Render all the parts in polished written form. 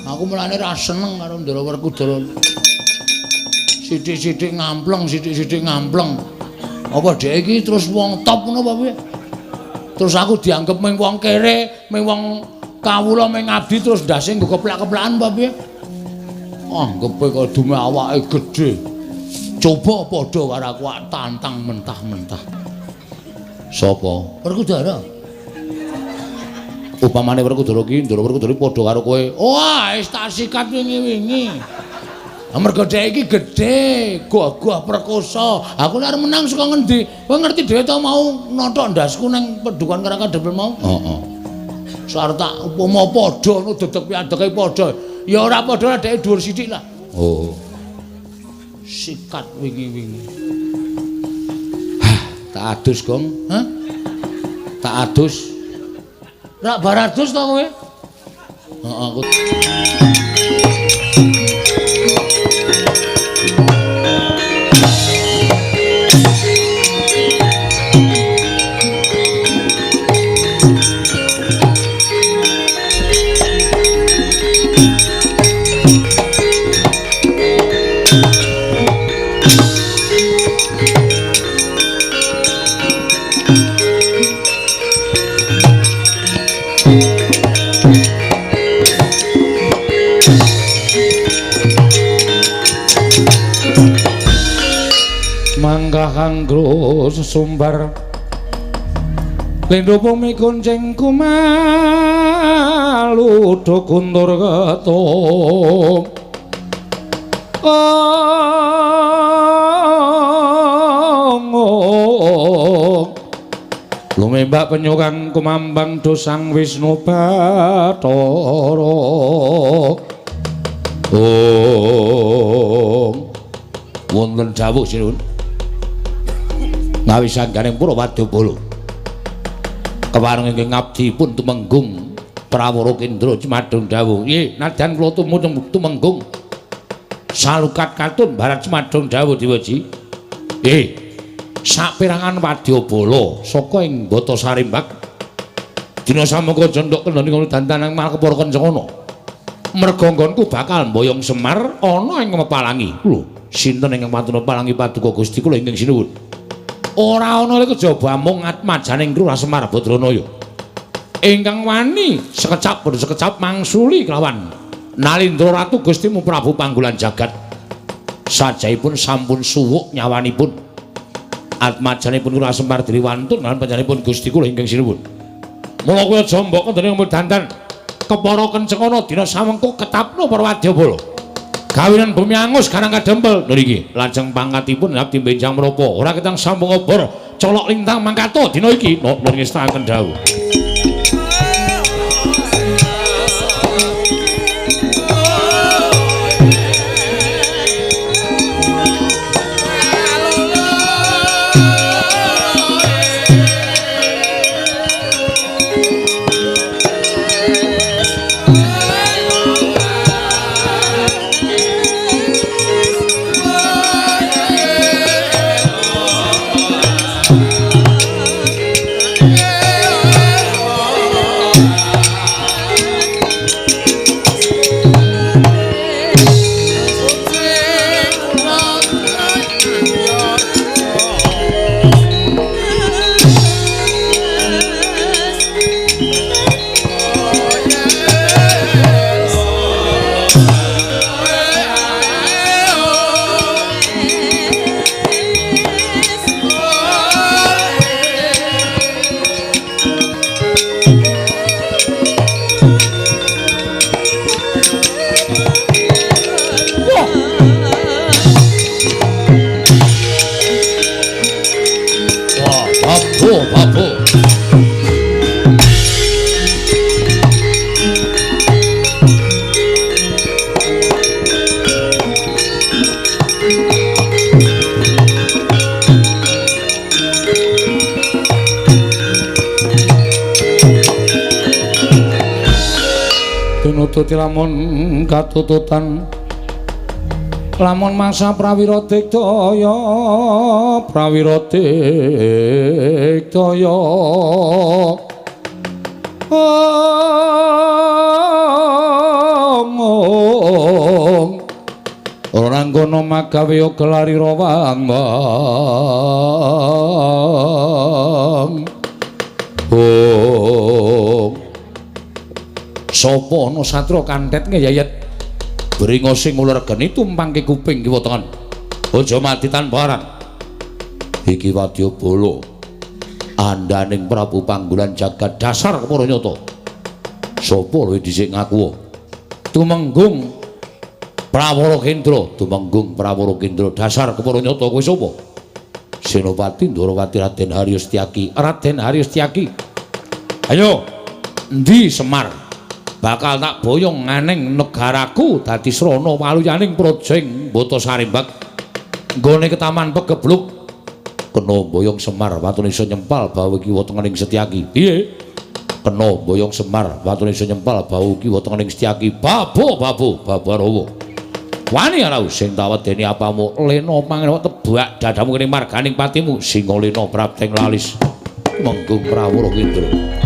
Aku mulane ra seneng karo Ndara Werkudara. Sithik-sithik ngampleng. Apa dhek iki terus wong top ngono apa piye? Terus aku dianggep mung wong kere, mung wong kawula mung ngabdi terus ndase nggo keplak-keplakan apa piye? Anggepe kok dume awake gedhe. Coba padha karo aku tantang mentah-mentah. Sapa? Werkudara. Upamane Werkudara ki, Ndara Werkudara padha karo kowe. Wah, wis tak sikat wingi-wingi. Amarga dhek iki gedhe, gagah perkosa. Aku nek arep menang saka ngendi? Kowe ngerti dhewe ta mau nothok ndasku ning Pedukuhan Karangkandel mau? Heeh. Sarep tak upama padha ngono dedeg piadeke padha. Ya ora padha dhek dhuwur sithik lah. Oh. Sikat wingi-wingi. Tak adus, Gong. Hah? Tak adus. Rak baradus ta kowe? Heeh, aku. Mangga kanggo sesumbar lindho bumi kuncing kumalu do kundur ketum lumembak penyukang kumambang dosang Wisnu Bathara wonten dawuh sinuwun ngawi sangganing para wadyabala kewareng ingkang ngabdi pun tumenggung prawara kendra Cemadung dawuh nggih nadyan kula tumenggung salukat katun barat Cemadung dawuh diwaji saperangan wadyabala saka ing Bata Sarimbak dina samangka jondhok kendhani kono dantanang Malakepara Kencana merga nggonku bakal mboyong Semar ana ing Mepalangi lho sinten ingkang matur palangi paduka Gusti kula ingkang sinuwun ora ana kejaba mung atmajaning Lurah Semar Badranaya ingkang wani sekecap boten sekecap mangsuli kelawan Nalindra Ratu Gustimu Prabu Panggolan Jagat sajaipun sampun suwuk nyawanipun atmajanipun Lurah Semar Driwantun lan panjenenganipun Gusti kula ingkang sinuwun mula kula jambak kendhane dandan Kepara Kencana dina samengko ketapno para wadyabala kawinan bumi angus garang kadempel niki lajeng pangkatipun abdi benjang menapa ora ketang sambung obor colok lintang mangkato dina iki nuwun ngestaken dawuh Tuti lamun katututan lamun mangsa prawira digdaya mangkono magawe gelari rawang sapa ana satra kantet ngeyayet bringa sing uler geni tumpangke kuping kiwa tengen aja mati tanpa aran iki wadya bala andaning Prabu Panggolan jagat dasar kepara nyata sapa luwih dhisik ngaku tumenggung Prawara Kendra dasar kepara nyata kowe sapa Senopati Ndrawati Raden Haryostyaki ayo endi Semar bakal tak boyong nganeng negaraku dadi srana waluyaning projeng Mbata Sarimbak nggone ketaman pegebluk kena boyong Semar watune iso nyempal bau kiwa tengening Setyaki piye kena boyong Semar watune iso nyempal bau kiwa tengening Setyaki babu Rawa wani ana sing tawedeni apamu lena pangenewa tebak dadamu kene marganing patimu Singalena prapteng lalis menggung Prawara Kendra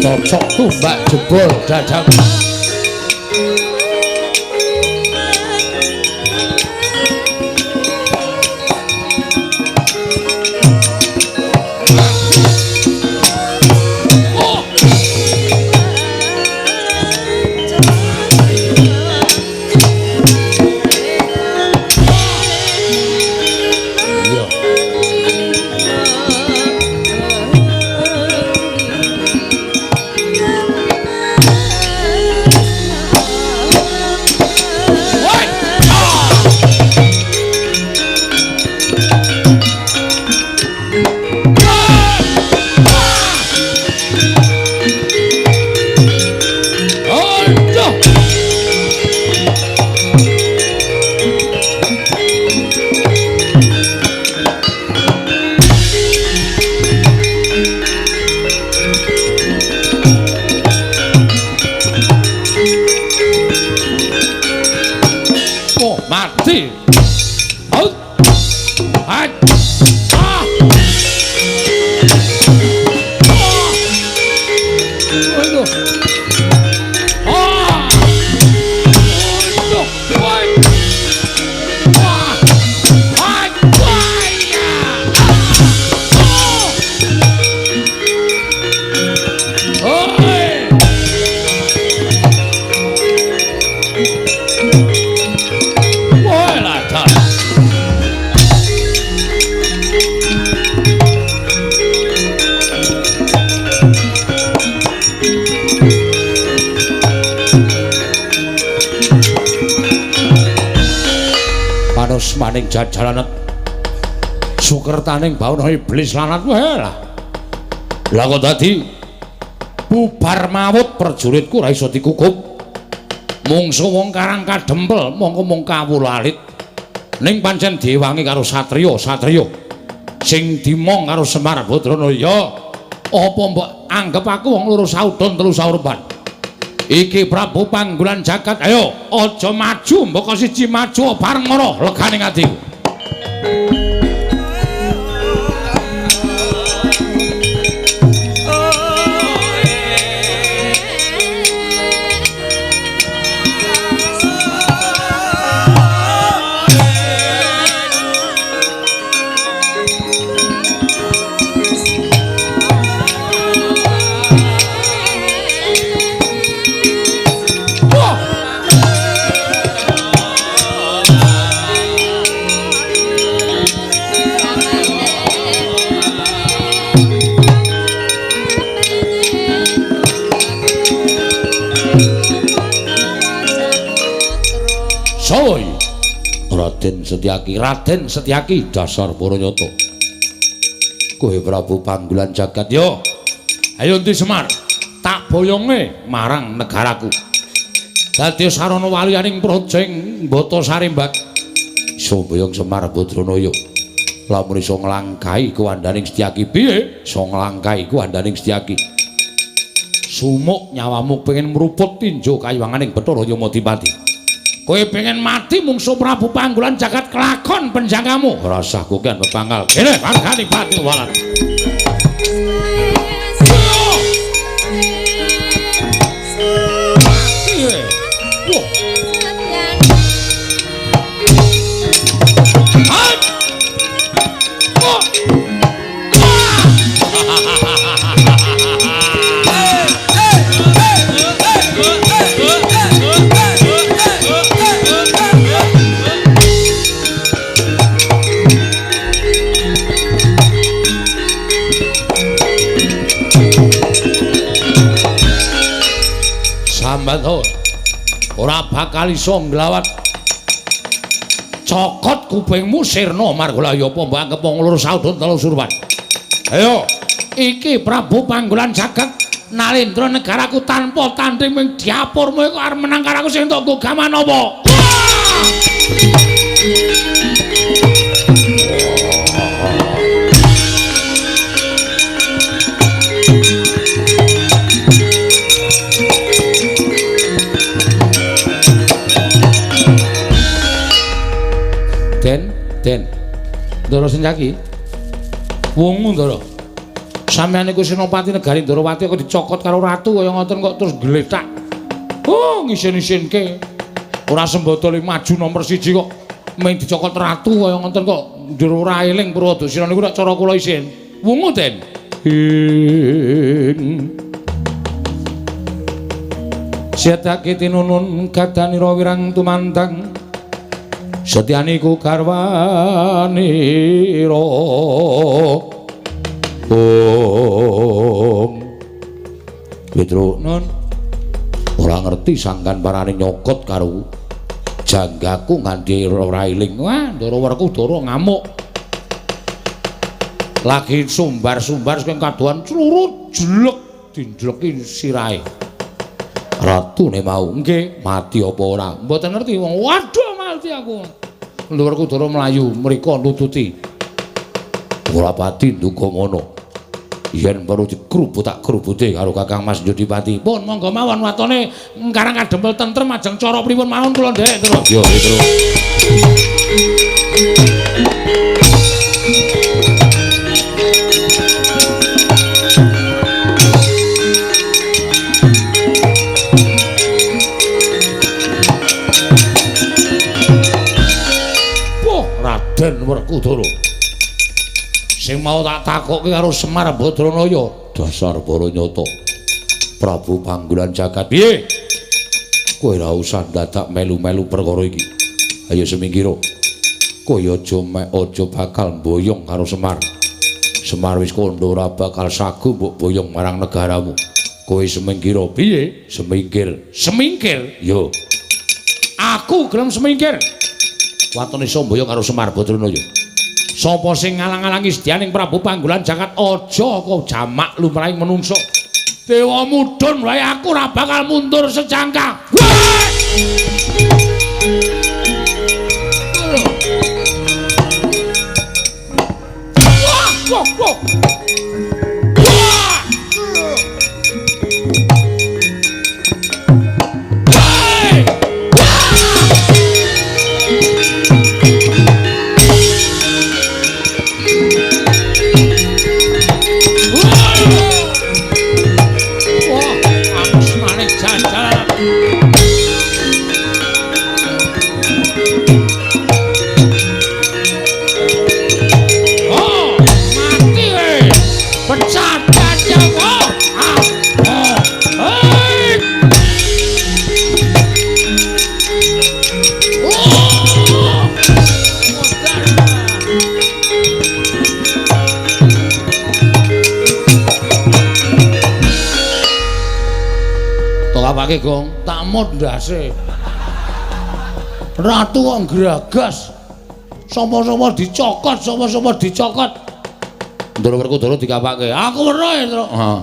cocok tumbak jebol dadang ngaos maning jajalanet sukertaning bauna iblis lanat wae lah. Lah kok dadi bubar mawut prajuritku ora iso dikukup. Mungsu wong karang kadempel mongko mung kawulalit. Ning pancen diwangi karo satriya sing dimong karo Semar Badranaya. Apa mbok anggap aku wong loro saudon telu saurban? Iki Prabu Panggulan Jagat, ayo aja maju mbok siji maju bareng ngono leganing atiku. Soy Raden Setyaki dasar Baranyata. Kowe Prabu Panggulan Jagat yo. Ayo endi Semar, tak boyonge marang negaraku. Dadi sarana waliyaning projeng Mbata Sarimbak. Iso boyong Semar Badranaya. Lamun iso nglangkahi kuwandaning Setyaki piye? Iso nglangkahi kuwandaning Setyaki. Sumuk nyawamu pengen meruput tinjo kayiwanganing Bathara Yamadipati. Kowe pengen mati mungsu Prabu Panggulan Jagat kelakon penjagamu. Ora usah kuken pepanggal. Kene margane pati walat. Ora bakal iso nglawat cokot kupingmu sirna margolaya apa mbok anggap wong loro saudon telu surwan. Ayo iki Prabu Panggulan Jagat nalendra negaraku tanpa tanding ming diapurmu kok arep menang karo aku sing entuk gaman apa? Den Ndara Setyaki wungu Ndara sampeyan iku Senopati Negari Ndarawati kok dicokot karo ratu kaya ngoten kok terus gletak ngisen-isenke ora sembadane maju nomor 1 kok mung dicokot ratu kaya ngoten kok ndur ora eling Purwadasina niku nek cara kula isin wungu Den Setyaki tinunun kadanira wirang tumandang Setyaniku karwanira Petro non ora ngerti sangkan parane nyokot karo janggaku nganti ora eling. Wah, Ndara Werkudara ngamuk. Lagi sumbar-sumbar sing kadohan clurut jelek dinjleki sirahe. Ratune mau nggih mati apa ora? Mboten ngerti wong. Waduh mati aku. Ndara Werkudara mlayu mriko nututi. Ora pati nduga ngono. Yen perlu dikrubut tak krubuti karo Kakang Mas Yudipati. Pun monggo mawon watone karang kadempel tentrem ajeng cara pripun mawon kula ndek terus. Yo terus. Wah, Raden Werkudara. Sing mau tak takokke karo Semar Badranaya dasar Baranyata Prabu Panggulan Jagat piye kowe ora usah dadak melu-melu perkara iki ayo semingkira kowe aja bakal boyong karo Semar wis kandha ora bakal sagu mbok boyong marang negaramu kowe semingkira piye semingkir yo aku gelem semingkir watone Sambaya karo Semar Badranaya. Sapa sing ngalang-alangi sedyaning Prabu Panggolan Jagat aja kok jamak lumrahing manungsa. Dewa mudhun wae aku ora bakal mundur sejangka. Wah, wah. Apake Gong? Tak mut ndase. Ratu kok ngragas. Sapa-sapa dicokot, sapa-sapa dicokot. Ndara Werkudara dikapake. Aku weruh, Tru. Heeh.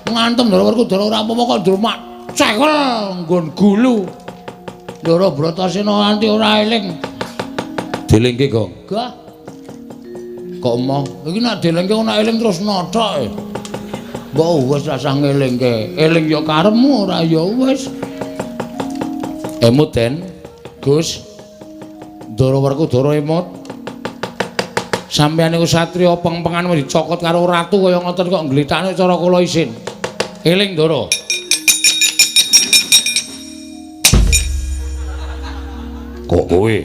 Ngantem Ndara Werkudara ora apa-apa kok ndrumak cekel nggon gulu. Ndara Bratasena nganti ora eling. Dilingke, Gong. Gah. Kok emoh? Iki nek dilingke ora eling terus nothok. Mbok wis rasah ngelingke. Eling ya karepmu ora ya wis. Emut Den, Gus. Ndara Werkudara emut. Sampeyan iku satriya peng-pengan wis dicokot karo ratu kaya ngoten kok ngglitakne cara kula isin. Eling, Ndara. Kok kowe?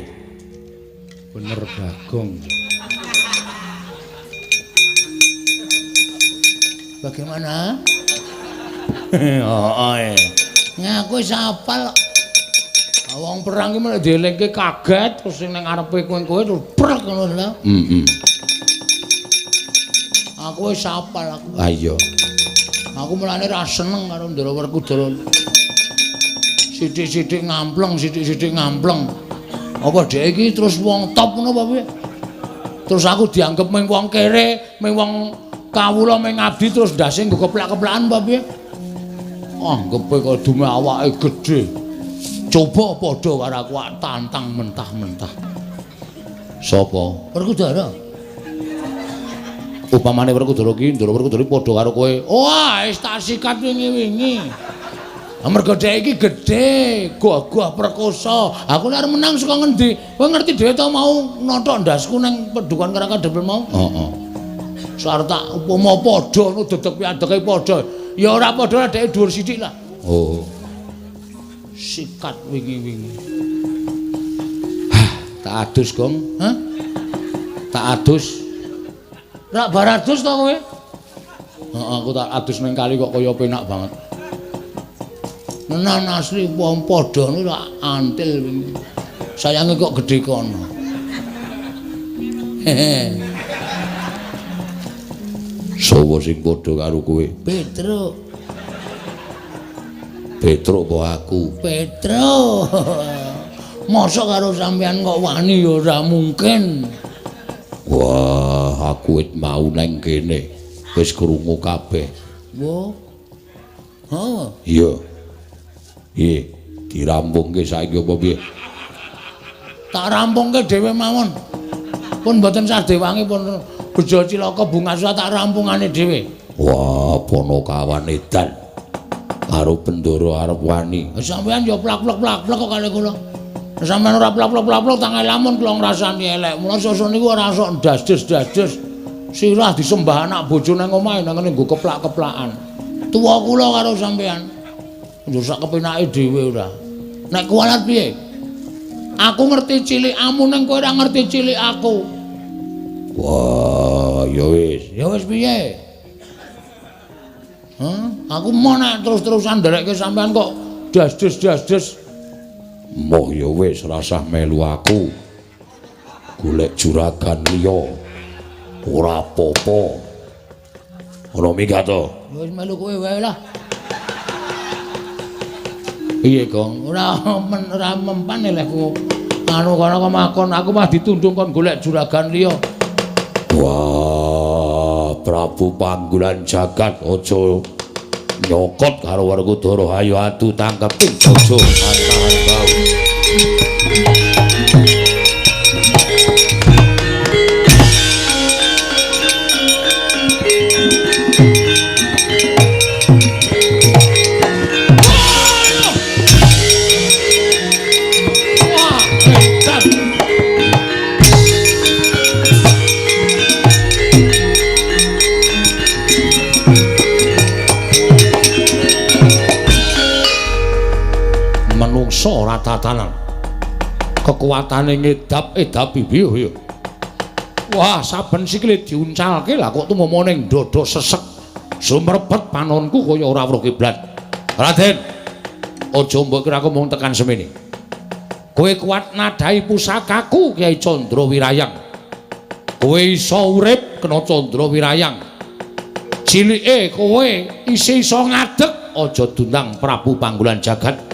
Bener Bagong. Bagaimana? Heeh. Ngaku wis apal. Wong perang iki malah dielingke kaget terus sing nang ngarepe kowe terus brek ngono lho. Heeh. Aku wis apal aku. Ah iya. Aku mulane ra seneng karo Ndara Werkudara. Sithik-sithik ngampleng, sithik-sithik ngampleng. Apa dhek iki terus wong top ngono apa piye? Terus aku dianggep mung wong kere, mung wong kawula mung ngabdi terus ndase nggo keplak-keplakan apa piye? Anggepe kok dume awake gedhe. Coba padha karo aku tantang mentah-mentah. Sapa? Werkudara. Upamane Werkudara ki, Ndara Werkudara padha karo kowe. Wah, wis tak sikat wingi-wingi. Amarga dhek iki gedhe, gagah perkosa. Aku nek arep menang saka ngendi? Kowe ngerti dhewe ta mau nothok ndasku nang Padukan Karangkandel mau? Heeh. Sarep tak upama padha ngono dedeg piadeke padha. Ya ora padha dhek dhuwur sithik lah. Oh. Sikat wingi-wingi. Tak adus, Gong. Hah? Tak adus. Rak baradus ta kowe? Heeh, aku tak adus ning kali kok kaya penak banget. Menan asli wong padha niku tak antil wingi. Sayange kok gedhe kono. Sapa sing padha karo kowe? Petruk. Petruk apa aku? Petruk. Mosok karo sampean kok wani ya ora mungkin. Wah, aku wis mau nang kene. Wis krungu kabeh. Wo. Oh. Iya. Piye? Dirampungke saiki apa piye? Tak rampungke dhewe mawon. Pun mboten sadewangi pun bejo cilaka bungasa tak rampungane dhewe. Wah, Panakawan edan. Karo Bendara arep wani. Sampeyan ya plak-plak kok kali kula. Sampeyan ora plak-plak tak lamun kula ngrasani elek. Mula sosok niku ora sok ndas-des. Sirah disembah anak bojo nang omahe nang ngene nggo keplak-keplakan. Tuwa kula karo sampeyan. Njur sak kepenake dhewe ora. Nek kuwalat piye? Aku ngerti cilikmu ning kowe ora ngerti cilik aku. Wah, ya wis. Ya wis piye? Hah? Aku mau nek terus-terusan nderekke sampean kok das-des. Moh ya wis rasah melu aku. Golek juragan liya. Ora apa-apa. Ora minggat to. Wis melu kowe wae lah. Piye, Gong? Ora mempan elehku anu kono kemakon aku mah ditundung kon golek juragan liya. Wah, Prabu Panggulan Jagat aja nyokot karo Werkudara, ayo adu tangkeping aja antahan bau. Ora tatanan kekuatane ngedap-edap bibiyo ya. Wah, saben sikile diuncalke lah kok tumomo ning dada sesek sumrepet panonku kaya ora weruh kiblat. Raden, aja mbok kira aku mung tekan semene. Kowe kuat nadhahi pusakaku Kyai Candra Wirayang. Kowe iso urip kena Candra Wirayang. Cilike kowe isih iso ngadeg aja dundang Prabu Panggulan Jagat.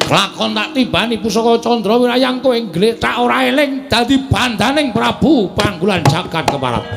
Lakon tak tibani pusaka Candra Wirayang kowe ngletak ora eling dadi bandaning Prabu Panggulan Jagat keparat.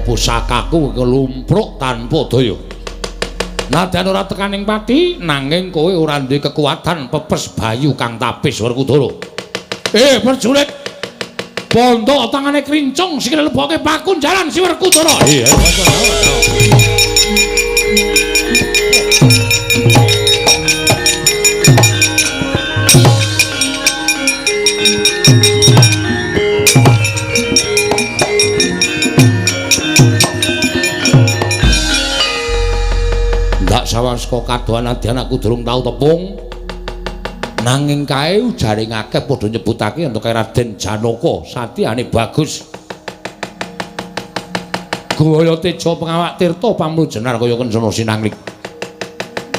Pusakaku kelumpruk tanpa daya. Nadan ora tekaning pati nanging kowe ora duwe kekuatan pepes bayu kang tapis Werkudara. Prajurit. Bondo tangane krincung sikile leboke bakun jalan si Werkudara. Iya. Sawaska kadohan adyan aku durung tau tepung nanging kae ujaring akeh padha nyebutake entuk Raden Janaka satyane bagus gaya teja pengawak tirta pamrujenar kaya kencana sinanglik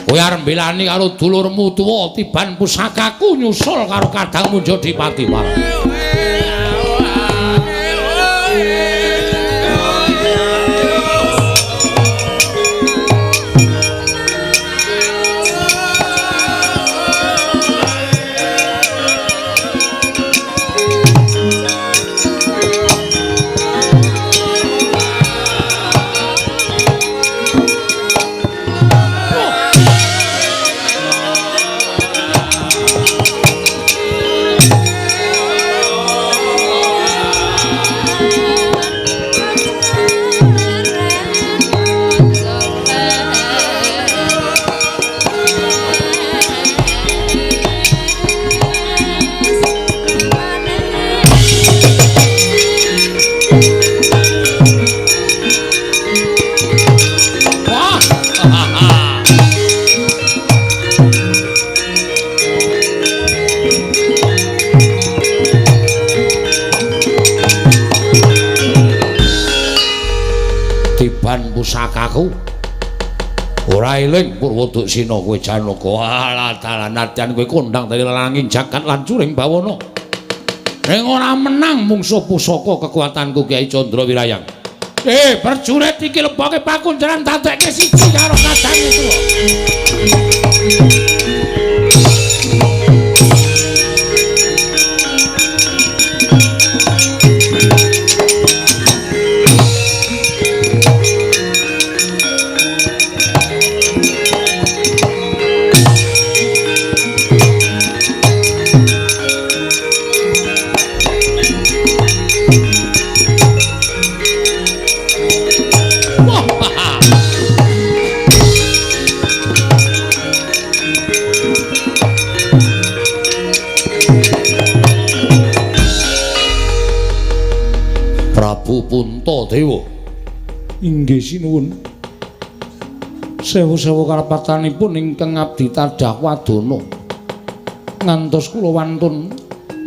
kowe arep mbelani karo dulurmu tuwa tiban pusakaku nyusul karo kadangmu Jodipati Malang. Pusakaku ora eling Purwodaksina kowe Janaka. Alah dalan nadyan kowe kondang dari langing jagat lan curing bawana ning ora menang mungsuh pusaka kekuatanku Kyai Candra Wirayang. Prajurit iki leboke pakunjaran dadekke siji karo kadang itu. Puntadewa. Inggih sinuwun. Sewu-sewu kalepatanipun ingkang abdi tadhah wadana. Ngantos kula wantun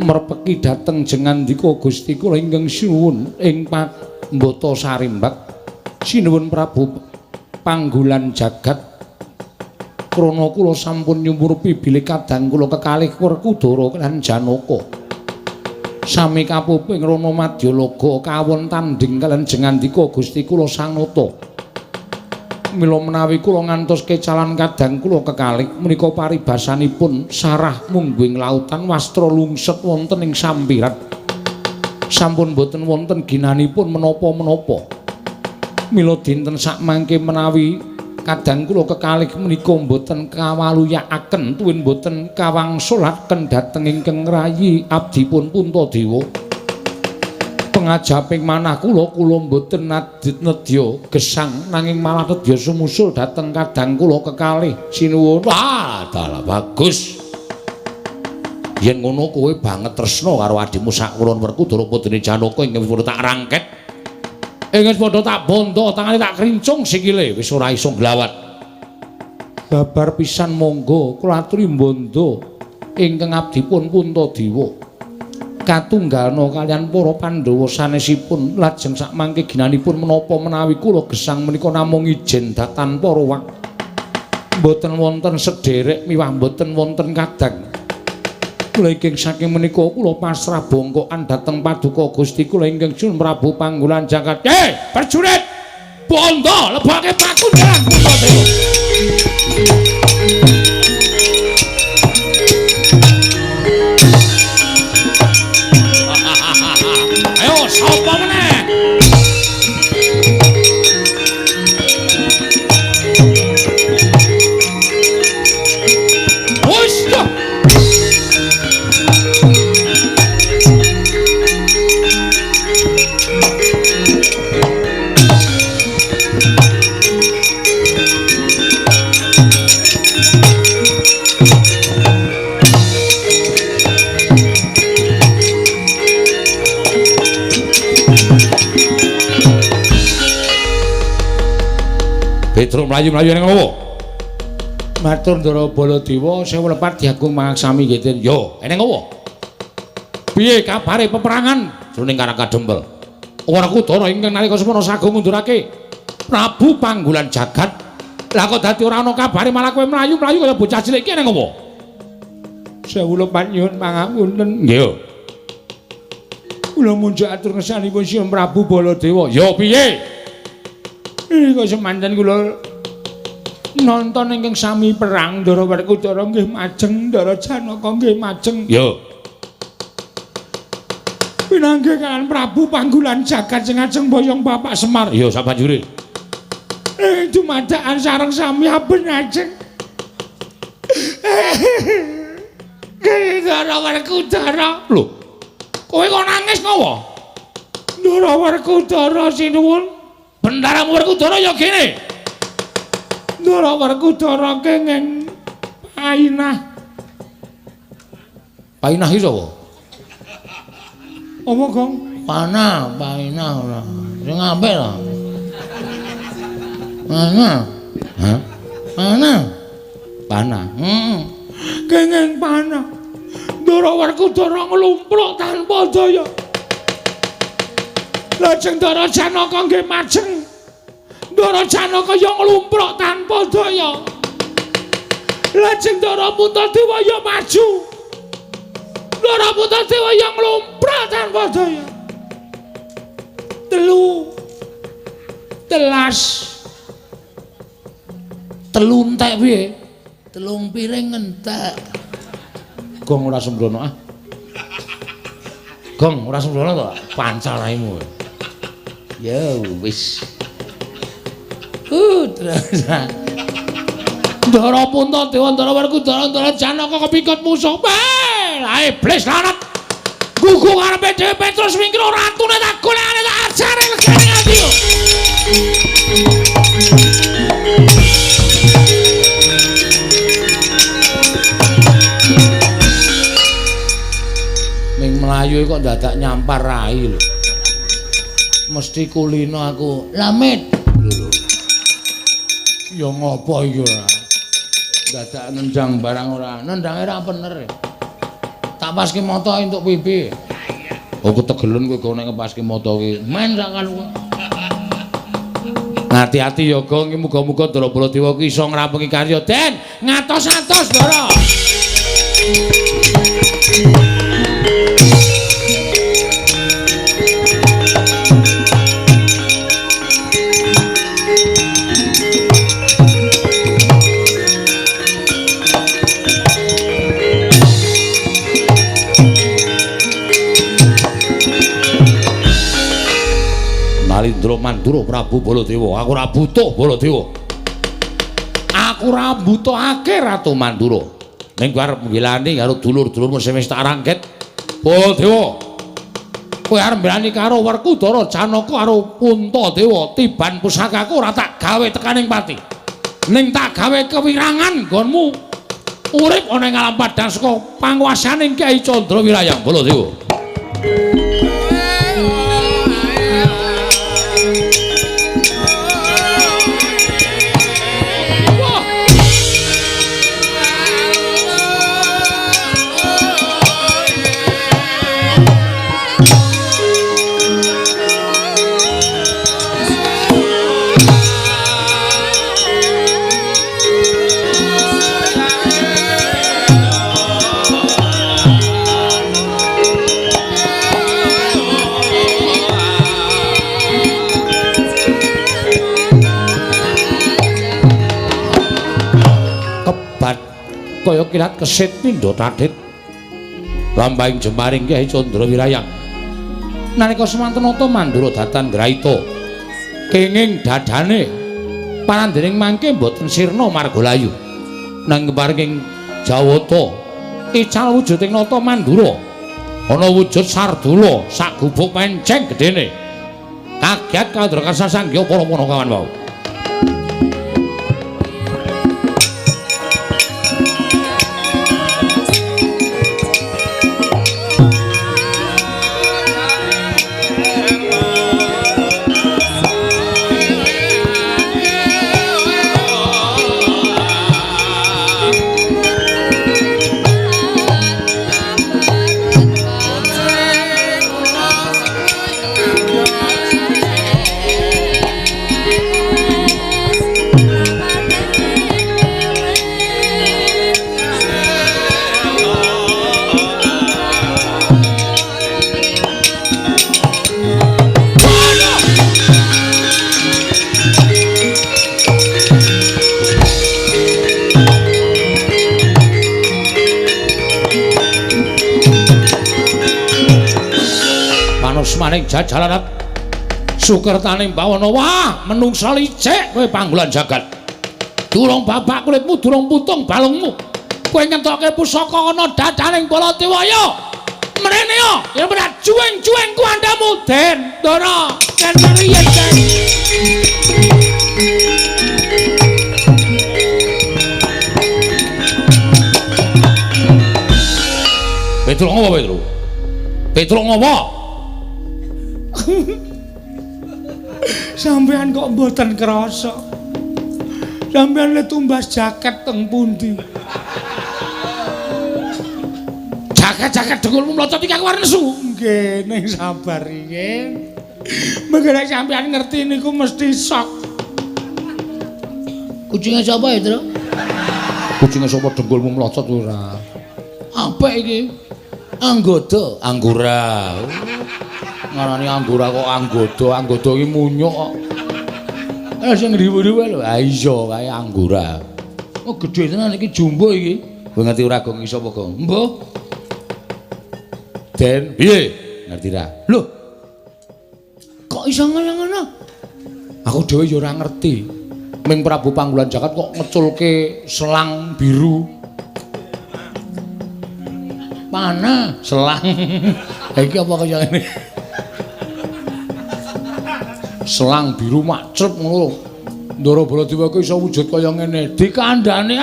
merpeki dhateng jengandika Gusti kula ingkang sinuwun ing Pambata Sarimbak. Sinuwun Prabu Panggulan Jagat. Krana kula sampun nyumurupi bilih kadang kula kekalih Werkudara lan Janaka. Sami kapuping Rana Madyalaga kawon tanding kaliyan jengandika Gusti kula Sanata. Mila menawi kula ngantos kecalan kadang kula kekalih menika paribasanipun sarah mungguing lautan wastra lungset wonten ing sampiran. Sampun boten wonten ginanipun menapa-menapa. Mila dinten sakmangke menawi kadang kula kekalih menika boten kawaluyakaken tuwin boten kawangsulaken dhateng ingkang rayi abdipun Puntadewa. Pengajaping manah kula boten nedya gesang nanging malah nedya sumusul dhateng kadang kula kekalih sinuwun. Wah, dalah bagus. Yen ngono kowe banget tresna karo adimu Sakulon Werkudara putune Janaka ing wis tak rangket. Wis padha tak bondo, tangane tak krincung sikile wis ora iso glawat. Babar pisan monggo kula aturi bondo ingkang abdipun Puntadewa. Katunggalna kaliyan para Pandhawa sanesipun lajeng sakmangke ginanipun menapa menawi kula gesang menika namung ijen datan para wak. Mboten wonten sedherek miwah mboten wonten kadang. Kula ingkang saking menika kula pasrah bongkokan dhateng Paduka Gusti kula ingkang Sun Prabu Panggulan Jagat. Prajurit! Bondo lebake pakunjaran Puntadewa. Sapa meneh? Wis to. Petro mlayu-mlayu ning ngopo? Matur Ndara Baladewa sewu lepat diagung mangaksami nggih. Yo, ning ngopo? Piye kabare peperangan jroning Karaka Dempel? Werkudara ingkang nalika semana sagung ngundurake Prabu Panggulan Jagat. Lah kok dadi ora ana kabare malah kowe mlayu-mlayu kaya bocah cilik iki ning ngopo? Sewu lepat nyuwun pangapunten. Nggih. Kula munjuk atur ngesanipun Sri Prabu Baladewa. Yo piye? Kok semanten kula nonton ingkang sami perang Ndara Werkudara nggih majeng, Ndara Janaka nggih majeng. Yo. Pinanggih kan Prabu Panggulan Jagat sing ajeng boyong Bapak Semar. Yo sabanjure. Dumadakan sareng sami aben ajeng. Ndara Werkudara. Lho. Kowe kok nangis ngopo? Ndara Werkudara sinuwun. Bendara Werkudara ya kene. Ndara Werkudara kenging painah. Painah iki sapa? Apa, Gong? Painah ora. Sing apik lho. Panah. Hah? Panah. Panah. Kenging panah. Ndara Werkudara nglumpruk tanpa daya. Lajeng Ndara Janaka nggih majeng. Ndara Janaka ya nglumpruk tanpa daya. Lajeng Ndara Puntadewa ya maju. Ndara Puntadewa ya nglumpruk tanpa daya. Telu entek piye? Telung piring entek. Gong ora sembrono ah. Gong ora sembrono to, pancal raimu. Ya wis. Terus. Ndara Puntadewa, Ndara Werkudara, Ndara Janaka kepikut musuh. Lah iblis lanat. Gugu karepe dhewe Petrus Wingkra ratune tak golekane tak ajare legane ati. Ming mlayu kok dadak nyampar rai lho. mesti kulino aku. Lamit. Ya ngopo iki ora? Dadak nendang barang ora. Nendange ra bener. Tak paske mata entuk pipi. Aku tegelen kowe go nek ngepaske mata ki. Men sakal kowe. Hati-hati ya, Gong. Muga-muga Ndara Baladewa ki iso ngrampungi karya. Den, ngatos-atos, Ndara. Nalindra Mandura Prabu Baladewa, aku ora butuh Baladewa. Aku ora butuhake Ratu Mandura. Ning kowe arep mbelani karo dulur-dulurmu sing wis tak rangket. Baladewa. Kowe arep mbelani karo Werkudara, Janaka karo Puntadewa, tiban pusakaku ora tak gawe tekaning pati. Ning tak gawe kewirangan nggonmu urip ana ing alam padang saka panguwasaning Kyai Candrawirayang Baladewa. Kaya kilat kesit pindha tadhit lambahing jemaring Kyai Candrawirayang nalika semanten nata Mandura datan Graita kenging dadane parandening mangke boten sirna margalayu nang keparing Jawata ical wujuding nata Mandura ana wujud sardula sak gubuk penceng gedene kaget kandra kasasangya para punakawan wau. Maning jajalanan sukertaning bawana wah menungsa licik kowe panggolan jagat durung babak kulitmu durung putung balungmu kowe ngentokke pusaka ana dadaning Baladewa ya mrene ya yen berat juweng-juweng kuandamu Den Ndara keneriyen Den Petruk ngopo Petruk? Petruk ngopo? Sampean kok mboten krasa. Sampean le tumbas jaket teng pundi? Jaket-jaket dengkulmu mlocot iki aku arep nesu. Nggih, ning sabar iki. Mengko sampean ngerti niku mesti sok. Kucinge sapa ya, Tru? Kucinge sapa dengkulmu mlocot ora? Apik iki. Anggoda, Anggora. Ngarani Anggora kok anggoda iki munyuk kok. Sing riwu-riwu lho. Ha iya kae Anggora. Oh gedhe tenan iki jumbo iki. Kowe ngerti ora Gong iki sapa Gong? Mbah. Den, piye? Ngerti ra? Lho. Kok iso ngono? Aku dhewe ya ora ngerti. Ming Prabu Panggolan Jagat kok ngeculke selang biru. Panah, Selang. Ha iki apa kaya ngene? Selang biru macrep ngono. Ndara Baladewa ku iso wujud kaya ngene. Dikandhani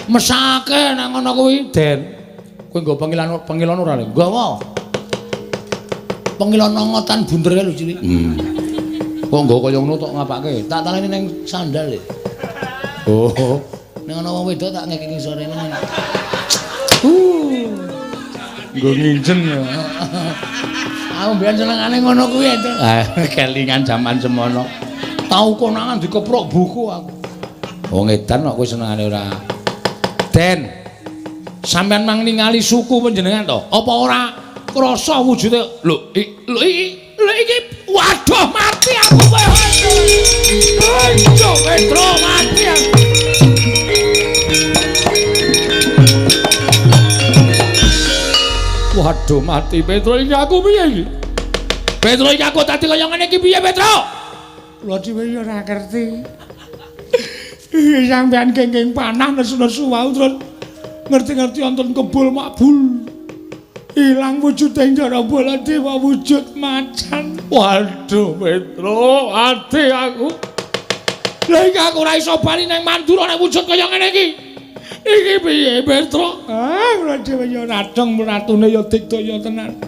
mesake nang ngono kuwi, Den. Kowe nggo pengilan ora le? Nggawa. pengilana ngotan bunder lho cilik. Kok nggo kaya ngono tok ngapake? Tak taleni ning sandal e. Oh. Ning ana wong wedok tak ngeki ngisore nang. Nggo nginjen ya. Aku mbiyen senengane ngono kuwi to. Kelingan jaman semono. Tau konangan dikeprok buku aku. Wong edan kok kowe senengane ora. Den. Sampeyan mang ningali suku panjenengan to? Apa ora krasa wujude? Lho iki waduh mati aku kowe. Ayo Petro mati aku. Waduh mati Petro iki aku piye iki? Petro iki aku tadi kaya ngene iki piye Petro? Lho dhewe ya ora ngerti. Sampeyan kenging panah nesu-nesu wae terus ngerti-ngerti wonten kebul makbul. Ilang wujuding Ndara Baladewa wujud macan. Waduh Petro, ati aku. Lah iki aku ora iso bali nang Mandura nek wujud kaya ngene iki. Iki piye Petro? Kula dhewe ya radong ratune ya digdaya tenan.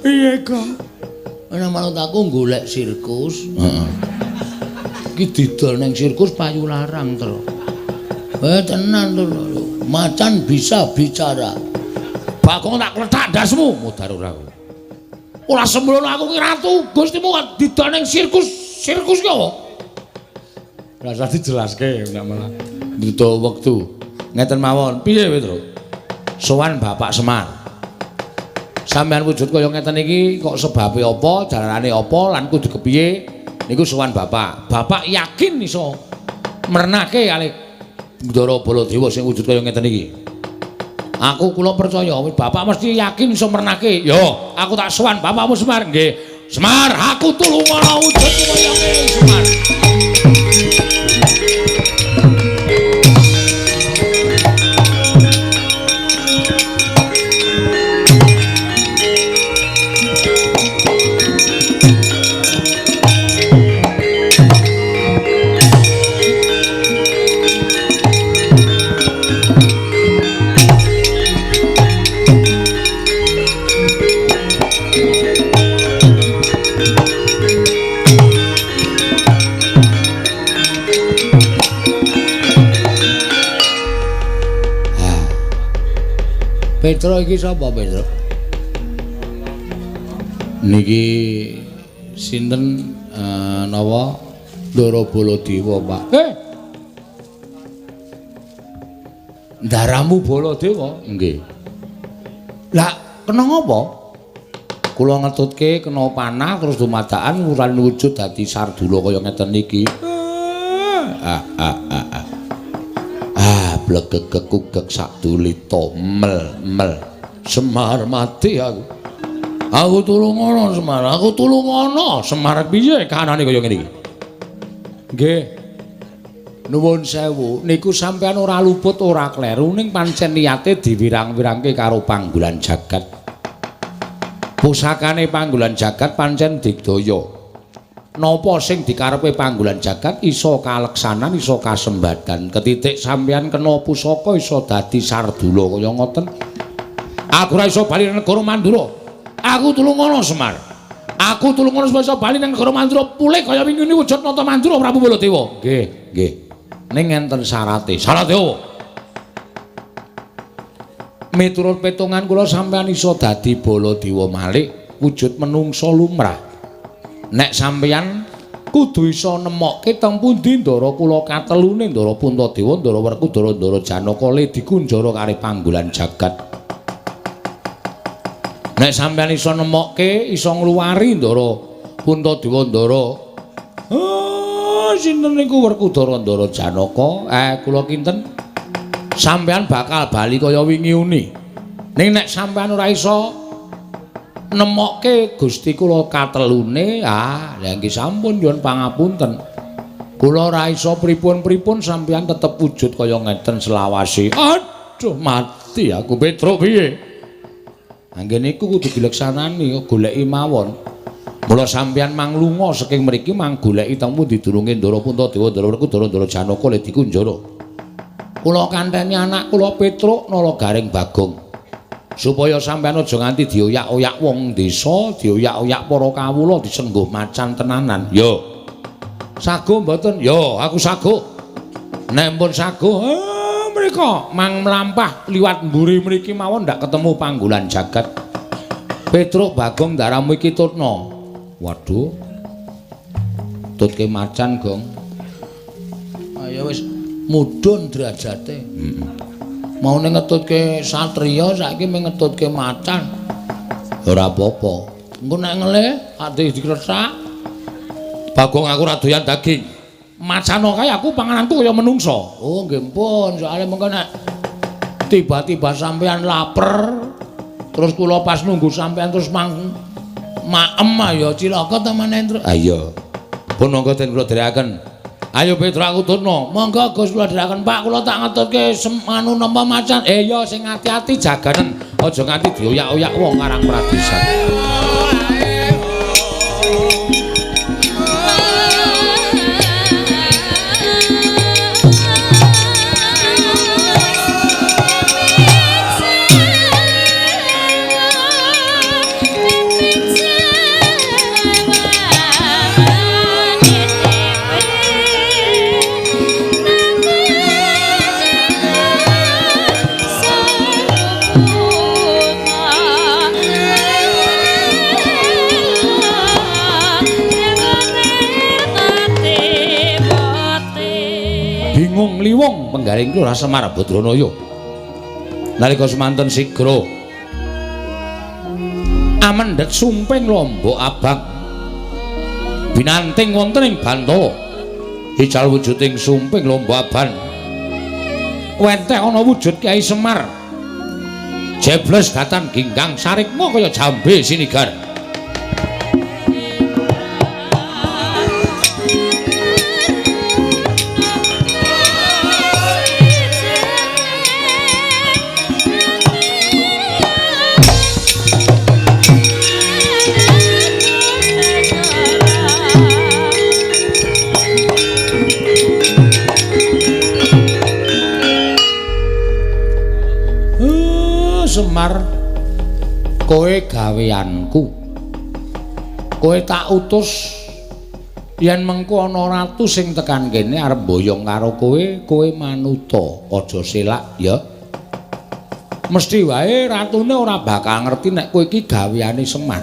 Piye kok? Ana manut aku golek sirkus. Heeh. Iki didol ning sirkus payu larang, Tru. Tenan to lho. Macan bisa bicara. Bakong tak kletak ndasmu, mudhar ora aku. Ora sembrono aku ki ratu, Gustimu kok didol ning sirkus. Sirkus ki apa? Ora usah dijelaske nek malah butuh wektu. Ngeten mawon. Piye, Petro? Sowan Bapak Semar. Sampeyan wujud kaya ngeten iki kok sebabe apa, jalanane apa lan kudu kepiye? Niku sowan Bapak. Bapak yakin iso mernake kalih Ndara Baladewa sing wujud kaya ngeten iki. Aku kula percaya Bapak mesti yakin iso mernake. Yo, aku tak sowan Bapakmu Semar nggih. Semar, aku tulung ana wujud kaya ngene Semar. Petro iki sapa Petro? Niki sinten napa Ndara Baladewa, Pak? Ndaramu Baladewa? Nggih. Lah kena ngapa? Kula ngetutke kena panah terus dumadakan wuran wujud dadi Sardula kaya ngeten niki. Blegegek kugek sadulita mel Semar mati aku. Aku tulung ana Semar, aku tulung ana. Semar piye kahanane kaya ngene iki? Nggih. Nuwun sewu, niku sampeyan ora luput ora kleru ning pancen niyate diwirang-wirangke karo panggolan jagat. Pusakane panggolan jagat pancen digdaya. Napa sing dikarepe panggolan jagat iso kaleksanan iso kasembadan ketitik sampeyan kena pusaka iso dadi Sardula kaya ngoten. Aku ora iso bali nang negara Mandura. Aku tulung ana Semar. Aku tulung ana iso bali nang negara Mandura pulih kaya wingi wujud nata Mandura Prabu Baladewa. Nggih. Ning enten syarate. Syarate apa? Miturut petungan kula sampeyan iso dadi Baladewa malih wujud menungsa lumrah. Nek sampeyan kudu iso nemokke teng pundi Ndara kula katelune Ndara Puntadewa, Ndara Werkudara, Ndara Janaka le dikunjara kali panggolan jagat. Nek sampeyan iso nemokke iso ngluwari Ndara Puntadewa, Ndara sinten niku Werkudara, Ndara Janaka, kula kinten sampeyan bakal bali kaya wingi uni. Ning nek sampeyan ora iso nemokke Gusti kula katelune, lha nggih sampun nyuwun pangapunten. Kula ora iso pripun-pripun sampeyan tetep wujud kaya ngeten selawase. Aduh mati aku Petro piye? Anggen niku kudu dileksanani goleki mawon. Mula sampeyan mang lunga saking mriki mang goleki temu didurunge Ndara Puntadewa, Ndara Werkudara, Ndara Janaka le dikunjara. Kula kanteni anak kula Petro Nala Garing Bagong. supaya sampeyan aja nganti dioyak-oyak wong desa, dioyak-oyak para kawula disengguh macan tenanan. Yo. Sago mboten? Yo, aku sago. Nek pun sago, mriko mang mlampah liwat mburi mriki mawon ndak ketemu panggolan jagat. Petruk Bagong daramu iki tutno. Waduh. Tutke macan, Gong. Ayo wis mudhun derajate. Mau ngetutke satriya saiki ngetutke macan. Ora apa-apa. Engko nek ngelih ati dikresak. Bagong aku ora doyan daging. Macan kae aku pangananku kaya menungso. Oh, nggih pun, soalé mengko nek tiba-tiba sampean lapar terus kula pas nunggu sampean terus maem ya cilaka ta maneh. Ayo. Pun monggo den kula dherekaken. Ayo Petruk aku turno. Monggo Gus kula dherekaken Pak, kula tak ngetutke anu napa macan. Ya sing ati-ati jaganen aja nganti dioyak-oyak wong Karang Pradesan. Liwong penggaling Lurah Semar Badranaya. Nalika semanten sigra amendhet sumping Lombok Abang binanting wonten ing Bantala. Ical wujuding sumping Lombok Abang wenteh ana wujud Kyai Semar. Jebles datan ginggang sarikma kaya jambe sinigar. Semar, kowe gaweanku. Kowe tak utus yen mengko ana ratu sing tekan kene arep boyong karo kowe manuta, aja selak ya. Mesti wae ratune ora bakal ngerti nek kowe iki gaweane Semar.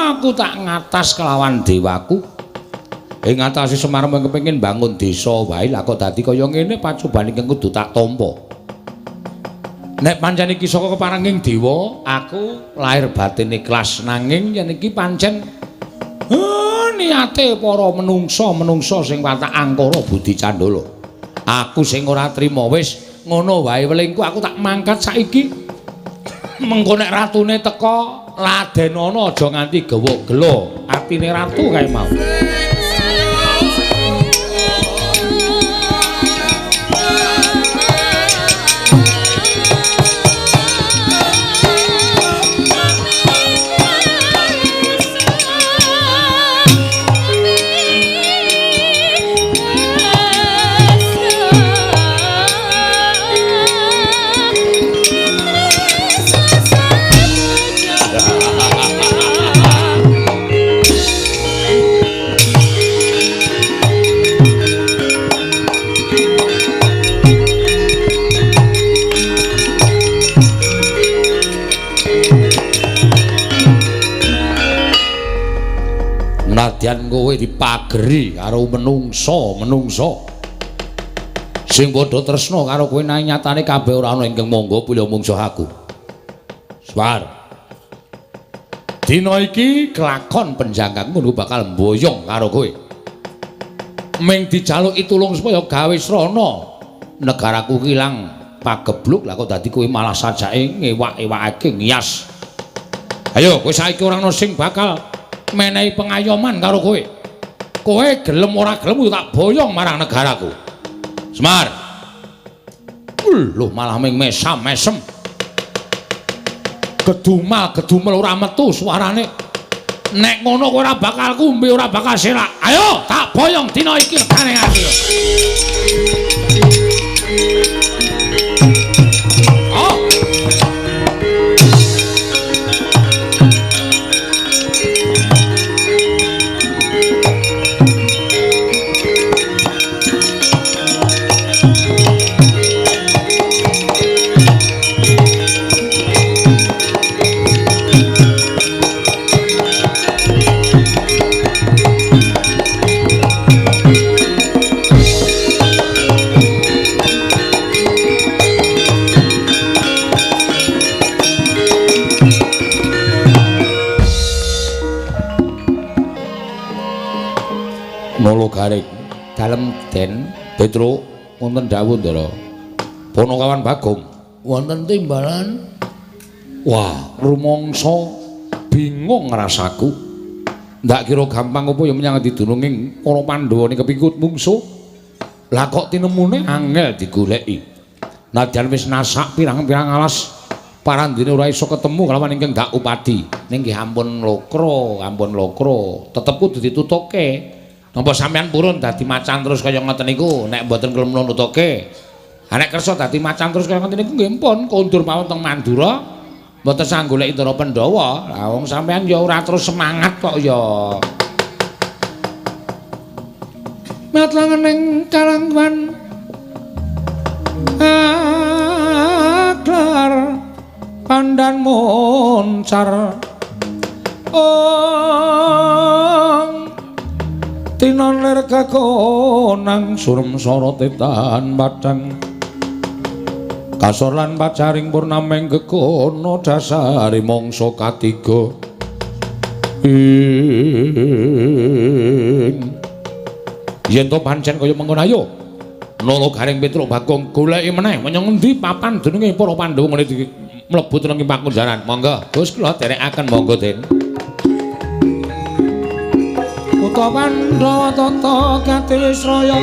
Aku tak ngatas kelawan dewaku. Ing ngatasi Semar mung kepengin bangun desa wae lah kok dadi kaya ngene pacobane kudu tak tampa. Nek pancen iki saka keparenging dewa, aku lahir batin ikhlas nanging yen iki pancen niate para menungsa sing watak angkara budi candala. Aku sing ora trima wis ngono wae welingku aku tak mangkat saiki. Mengko nek ratune teka ladenana aja nganti gawa gelo atine ratu kae mau. Nadyan kowe dipageri karo menungsa sing padha tresna karo kowe nang nyatane kabeh ora ana ingkang monggo pula mungsuh aku. Swar. Dina iki kelakon penjanggangmu bakal mboyong karo kowe. Ming dijaluki tulung supaya gawe srana negaraku kilang pagebluk lah kok dadi kowe malah sajake ngewak-ewakake ngias. Ayo kowe saiki ora ana sing bakal menehi pengayoman karo kowe. Kowe gelem ora gelem tak boyong marang negaraku. Semar. Lho malah ming mesam-mesem. Gedumel ora metu suarane. Nek ngono kowe ora bakal kumbe, ora bakal selak. Ayo tak boyong dina iki regane aku. Oh. garing dalem den Petro wonten dawuh Ndara. Ponokawan Bagong Wonten timbalan wah rumangsa bingung rasaku. Ndak kira gampang apa ya menyang didununging para Pandhawa ning kepingkut mungsuh. Lah kok tinemune angel digoleki. Nadyan wis nasak pirang-pirang alas parandene ora iso ketemu kalawan ingkang Dak Upadi. Ning nggih ampun lokro, tetep kudu ditutuke. Napa sampean purun dadi macan terus kaya ngoten niku nek mboten kelem nutuke. Nek kersa dadi macan terus kaya ngoten niku nggih pun kondur mawon teng Mandura. Mboten sanggoleki Ndara Pandhawa. Lah wong sampean ya ora terus semangat kok ya. Matlangening kalangwan aklar pandan moncar tinon lir kakonang surem sorotetan padang kasor lan pacaring purnameng gegono dasari mangsa katiga yen to pancen kaya mengkono ayo Nolo Garing Petruk Bagong goleki meneh menyang endi papan jenenge para Pandhawa ngene iki mlebu teneng pakunjaran. Monggo, Gus kula derekaken monggo Den. Uta Pandhawa tata gati Wisraya.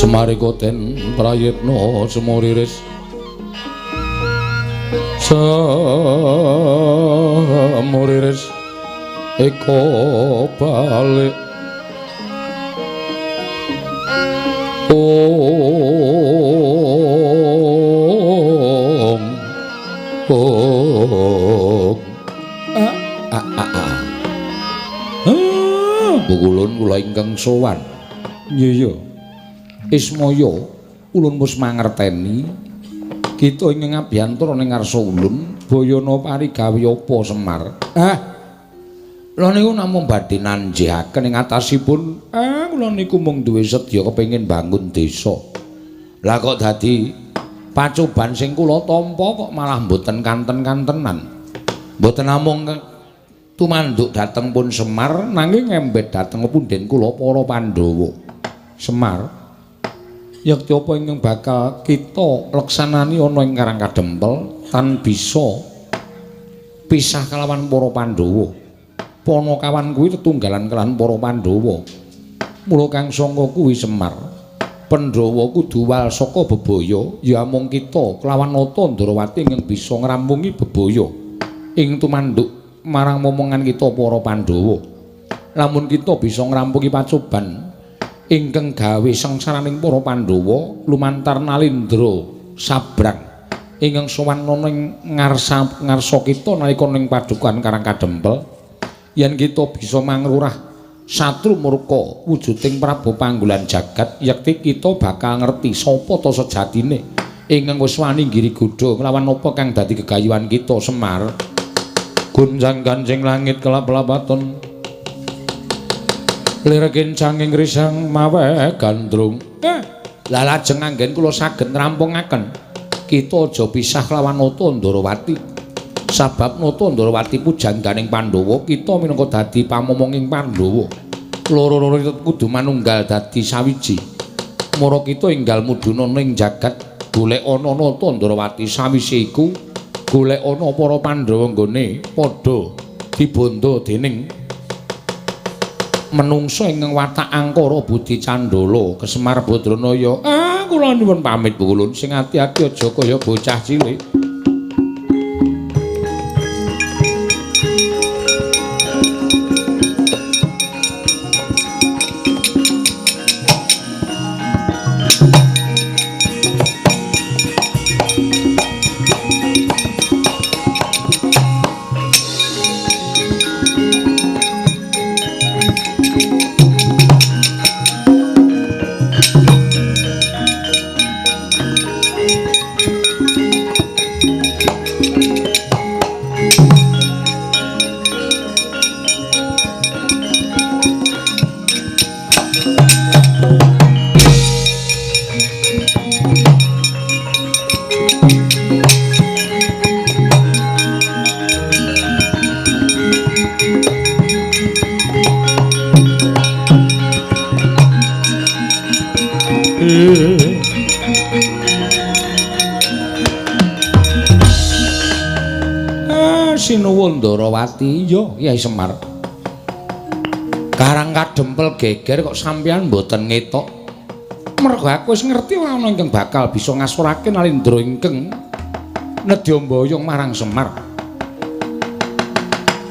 Marikoten prayitna semuriris semuriris eko balik Bukulun kula ingkang sowan. Iya. Ismaya ulun wis mangerteni kita ing ngabiyantara ning ngarsa ulun bayana parigawe apa Semar. Lha niku namung badhe nanjihaken ing atasipun kula niku mung duwe sedya kepengin bangun desa. Lah kok dadi pacoban sing kula tampa kok malah mboten kanten-kantenan. Mboten namung tumanduk dhateng pun Semar nanging ngembet dhateng punden kula para Pandhawa. Semar yakti apa ingkang bakal kita leksanani ana ing Karang Kadempel tan bisa pisah kalawan para Pandhawa. Panakawan kuwi tetunggalan kelawan para Pandhawa. Mula kang sangka kuwi Semar, Pandhawa kudu wal saka bebaya ya mung kita kelawan Nata Ndrawati ingkang bisa ngrampungi bebaya ing tumanduk marang momongan kita para Pandhawa. Lamun kita bisa ngrampungi pacoban ingkang gawe sengsaraning para Pandhawa lumantar Nalindra Sabrang ingkang sowan ana ing ngarsa kita nalika ning padukan Karang Kadempel, yen kita bisa mangrurah satru murka wujuding Prabu Panggolan Jagat, yakti kita bakal ngerti sapa ta sejatine ingkang wis wani nggiri godha nglawan apa kang dadi gegayuhan kita Semar. Gunjang ganjing langit kelap-lapaton lirgin canging risang mawe gandrung. Lah lajeng anggen kula saged ngrampungaken kita aja pisah kelawan Nata Ndrawati. Sabab Nata Ndrawati pujangganing Pandhawa, kita minangka dadi pamomonging Pandhawa. Loro-loro kudu manunggal dadi sawiji. Mara kita enggal mudhun ning jagat golek ana Nata Ndrawati, sawise iku golek ana para Pandhawa nggone padha dibondo dening menungso ingkang watak angkara budi candala Kesemar Badranaya. Kula nyuwun pamit Bukulun, sing ati-ati aja kaya bocah cilik. Sinuwun Ndrawati, ya Kyai Semar. Karang Kadempel geger kok sampeyan mboten ngetok. Mergo aku wis ngerti ora ana ingkang bakal bisa ngasurake Nalindra ingkang nedya mboyong marang Semar.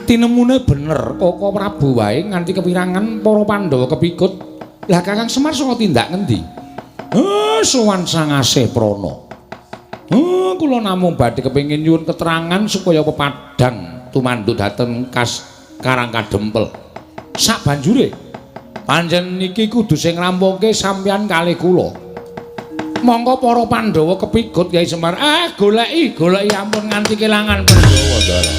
Tinemune bener Koko Prabu wae nganti kepirangan para Pandhawa kepikut. Lah Kakang Semar saka tindak ngendi? Sowan Sangasih Prana. Kula namung badhe kepengin nyuwun keterangan supaya pepadang tumanduk dhateng Karang Kadempel. Sabanjure panjenengan iki kudu sing ngrampunke sampeyan kalih kula. Monggo para Pandhawa kepikut Kyai Semar. Goleki ampun nganti kelangan Pandhawa Ndara.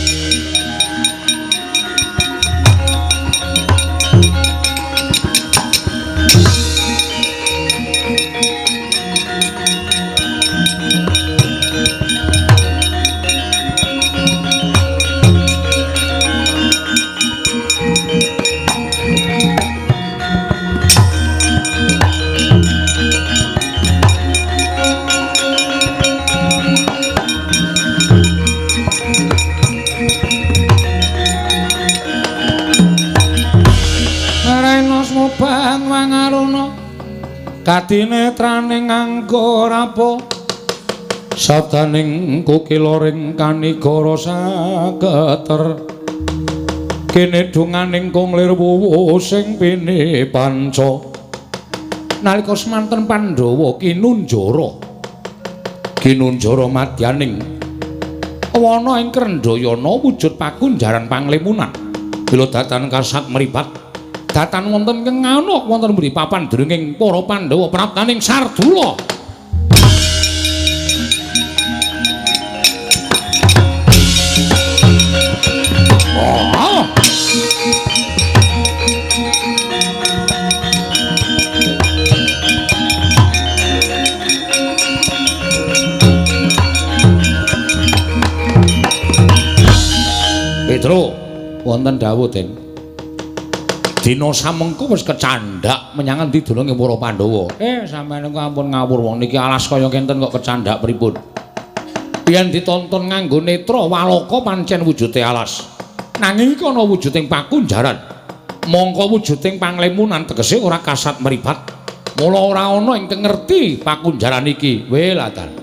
Kadinetraning nganggo rapo sadaning kukiloring kanigara sageter kene dunganing kunglir wuwu sing pene panca nalika semanten Pandhawa Kinunjara madyaning wana ing Krendayana wujud pakunjaran panglimunan bila datan kasat meripat datan wonten ing ana wonten mburi papan deringing para Pandhawa praptaning Sardula. Petro, wonten dawuh Den. Dina samengko wis kecandhak menyang endi dununge para Pandhawa. Sampeyan kok ampun ngawur wong niki alas kaya kenten kok kecandhak pripun? Yen ditonton nganggo netra Waloka pancen wujude alas. Nanging iki ana wujuding pakunjaran. Mongko wujuding panglimunan tegese ora kasat meripat. Mula ora ana ingkang ngerti pakunjaran iki. Welatan.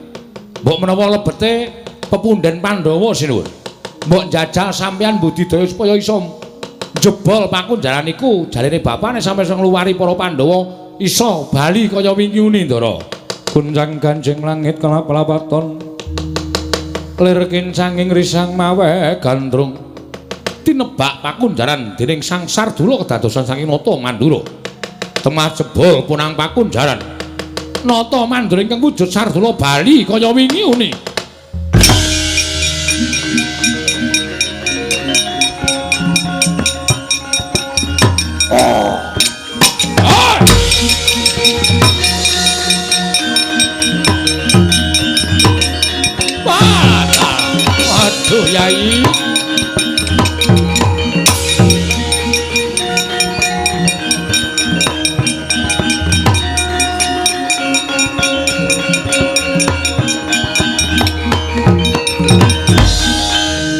Mbok menawa lebete pepundhen Pandhawa sinuwun. Mbok jajal sampeyan budidaya supaya iso jebol pakunjaran iku jarene bapane sampe iso ngluwari para Pandhawa iso bali kaya wingi Ndara. Gunjang ganjing langit kelap-kelapaton lir kincanging risang mawe gandrung tinebak pakunjaran dening Sang Sardula kedadosan saking Nata Mandura. Temah jebol punang pakunjaran Nata Mandura ingkang wujud Sardula bali kaya wingi Aduh Yai.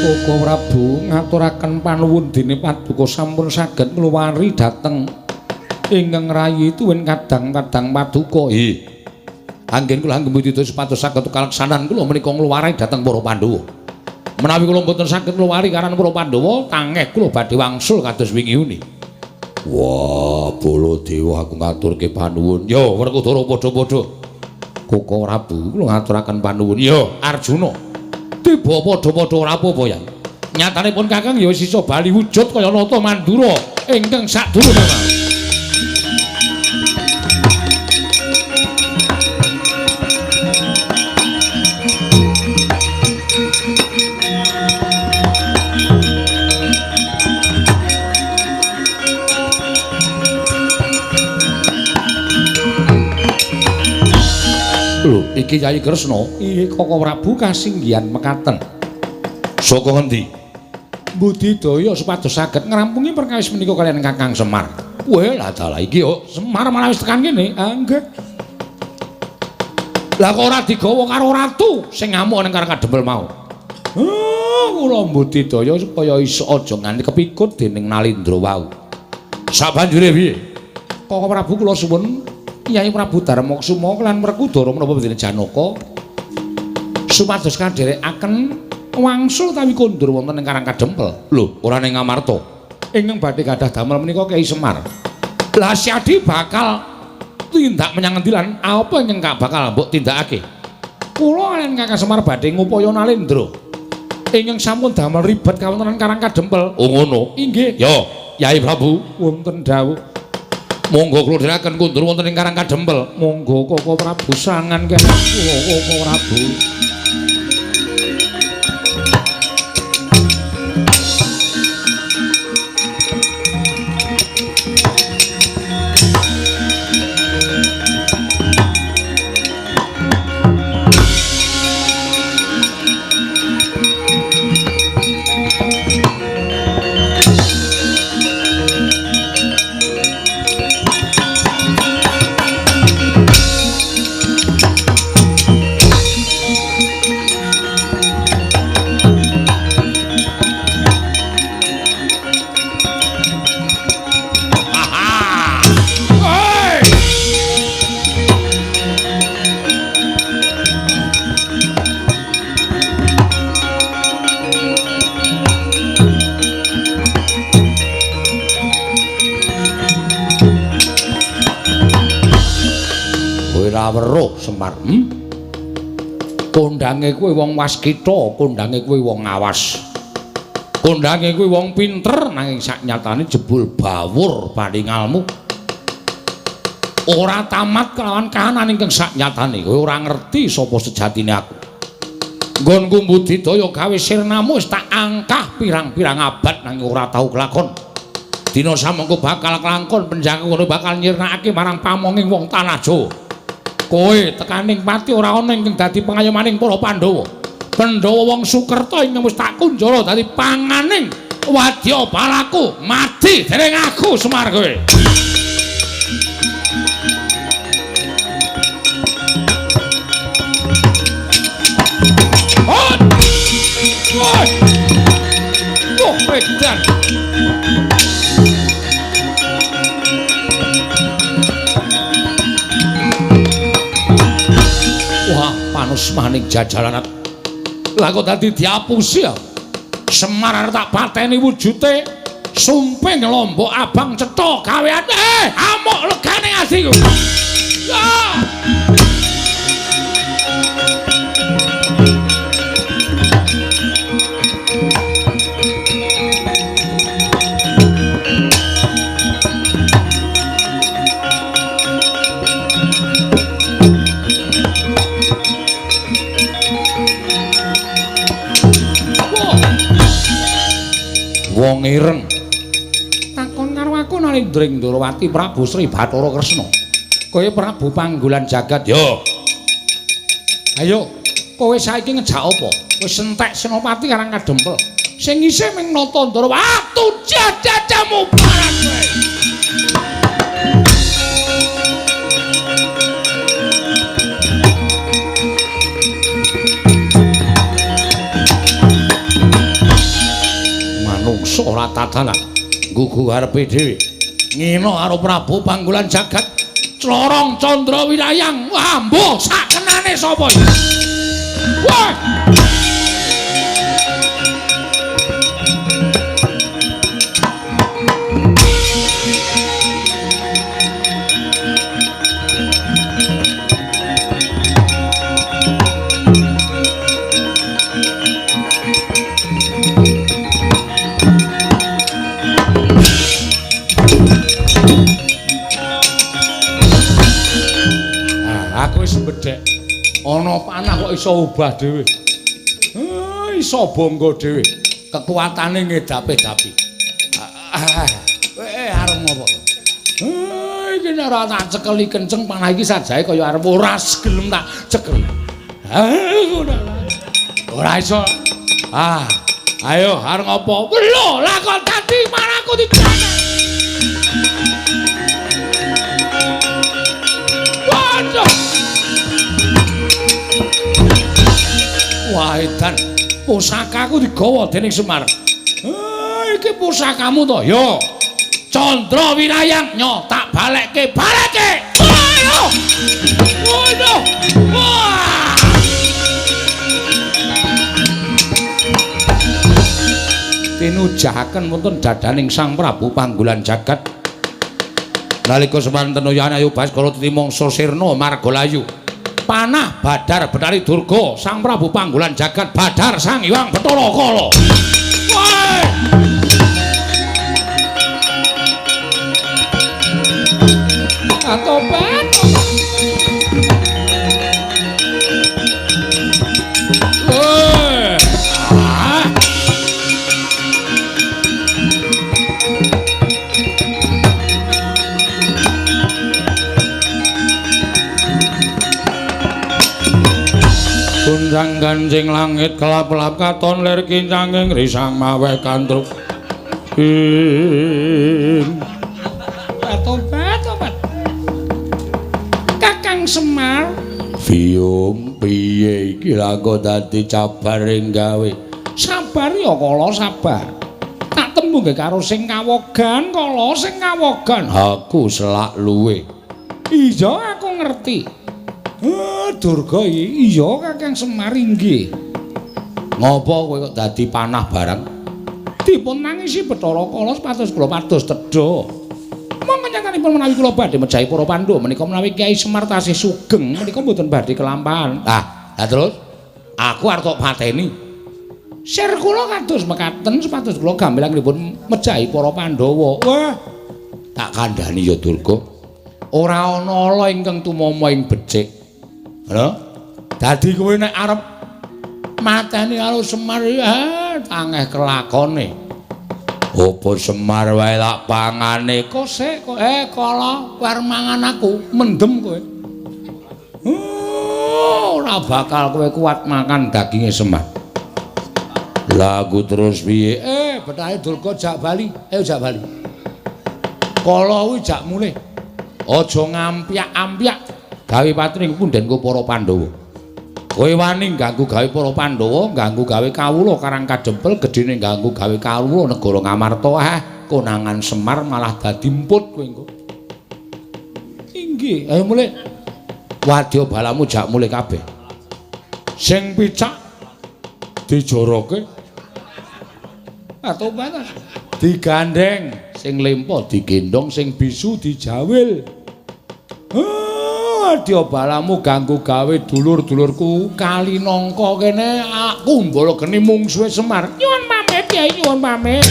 Koko Prabu ngaturaken panuwun dene Paduka sampun saged ngluwari dhateng ingkang rayi tuwin kadang-kadang Paduka. Anggen kula anggembudidaya supados saged kaleksanan kula menika ngluwari dhateng para Pandhawa. Menawi kula mboten saged ngluwari karan para Pandhawa, tangeh kula badhe wangsul kados wingi. Wah, Baladewa aku ngaturke panuwun. Ya, Werkudara padha-padha. Koko Prabu kula ngaturaken panuwun. Ya, Arjuna. Tiba padha-padha ora apa-apa ya. Nyatanipun Kakang ya wis iso bali wujud kaya Nata Mandura ingkang sadurunge. Lho, iki Yai Kresna, iki Koko Prabu kasinggihan mekaten. Saka ngendi? Budidaya supados saged ngrampungi perkawis menika kaliyan Kakang Semar. Weh, lah dalah iki yo Semar malah wis tekan kene. Nggih. Lah kok ora digawa karo ratu sing ngamuk ning Karang Kadempel mau. Kula budidaya supaya iso aja nganti kepikut dening Nalindra wau. Sabanjure piye? Koko Prabu kula suwun Kyai Prabu Darmaksuma lan Werkudara menapa dene Janaka supados kadherekaken wangsul utawi kondur wonten ing Karang Kadempel. Lho, ora ning Ngamarta. Ingkang badhe gadah damel menika Kyai Semar. Lah Syadi bakal tindak menyang endi lan apa ingkang bakal mbok tindakake? Kula lan Kakang Semar badhe ngupaya Nalindra. Ingkang sampun damel ribet kawontenan Karang Kadempel. Oh ngono. Inggih. Ya, Kyai Prabu wonten dawuh. Monggo kula dherekaken kundur wonten ing Karang Kadempel. Monggo Koko Prabu sangan kene. Koko Prabu. weruh Semar. Kondange kuwi wong waskita, kondange kuwi wong awas. Kondange kuwi wong pinter nanging saknyatane jebul bawur paningalmu. Ora tamat kelawan kahanan ingkang saknyatane. Kowe ora ngerti sapa sejatine aku. Nggonku mbudidaya gawe sirnamu wis tak angkah pirang-pirang abad nanging ora tau kelakon. Dina samengko bakal kelakon penjangku ngono bakal nyirnakake marang pamonging wong tanah Jawa. Kowe tekaning pati ora ana ingkang dadi pengayomaning para Pandhawa. Pandhawa wong Sukerta ingkang wis tak kunjara dadi panganing wadya balaku mati dening aku Semar kowe. Oh, edan. Wah, panus maning jajalan. Lah kok dadi diapusi ya? Semar arep tak pateni wujute sumping lombok abang cetha gawean. Amuk legane atiku. Ah! Wong ireng takon karo aku Narendra Ndrawati Prabu Sri Bathara Kresna. Kowe Prabu Panggulan Jagat yo. Ayo, kowe saiki ngejak apa? Wis entek Senopati karang kadempel. Sing isih ming nata Ndara watu jajajamu barang kowe. Manungsa ora tatanan nggugu arepe dhewe. Ngina karo Prabu Panggulan Jagat Clorong Candra Wirayang. Wah, mbuh sakenane sapa iki? Wah! Ana panah kok iso ubah dhewe. Iso bangga dhewe. Kekuatane ngedapi-dapi. Arep ngopo? Iki nek ora tak cekeli kenceng panah iki sajae kaya arep ora gelem tak cekel. Ora iso. Ayo arep ngopo? Lho, lah kok tadi manahku dicana. Waduh. Wah, edan, pusakaku digawa dening Semar. Iki pusakamu to? Yo. Candra Wirayang, nyo tak balekke. Ayo. Waduh. Wah. Tinujahaken wonten dadaning Sang Prabu Panggulan Jagat. Nalika semanten Yana Ayu Baskara Timangsa Sirna Margalayu. Panah Badar Betari Durga Sang Prabu Panggulan Jagat Badar Sang Hyang Bathara Kala. Woi! Atobat. Woi! Kunjang ganjing langit kelap-kelap katon lir kincanging risang mawe kantruk. Tobat. Kakang Semar. Biung piye iki lha kok dadi cabar ing gawe. Sabar ya kala sabar. Tak tembung karo sing kawogan kala sing kawogan. Aku selak luwe. Iya aku ngerti. Durga iya Kakang Semar inggih. Ngopo kowe kok dadi panah barang? Dipun nangisi Bathara Kala pados kula pados tedha. Monggo nyatanipun menawi kula badhe mejahi para Pandhawa menika menawi Kyai Semar tasih sugeng menika mboten badhe kelampahan. Lah terus aku arep tok pateni. Sir kula kados mekaten supados kula gambelanipun mejahi para Pandhawa. Wah, tak kandhani ya Durga. Ora ana ala ingkang tumama ing becik. Lho? Dadi kowe nek arep mateni karo Semar tangeh kelakone. Apa Semar wae lak pangane kok sik kok kala war mangan aku mendem kowe. Ora bakal kowe kuat makan daginge Semar. Lagu terus piye? Betahe Durga jak bali. Jak bali. Kala kuwi jak mulih. Aja ngampyak-ampyak gawe patring pundhenku para Pandhawa. Kowe wani ganggu gawe para Pandhawa, ganggu gawe kawula Karang Kadempel, gedene ganggu gawe kawula negara Ngamarta. Konangan Semar malah dadi emput kowe engko. Inggih, ayo mulih. Wadya balamu jak mulih kabeh. Sing picak dijoroke. Atau batas. Digandeng, sing lempo digendong, sing bisu dijawil. Wadya balamu ganggu gawe dulur-dulurku kali nangka kene aku mbala geni mungsuhe Semar. Nyuwun pamit ya, nyuwun pamit.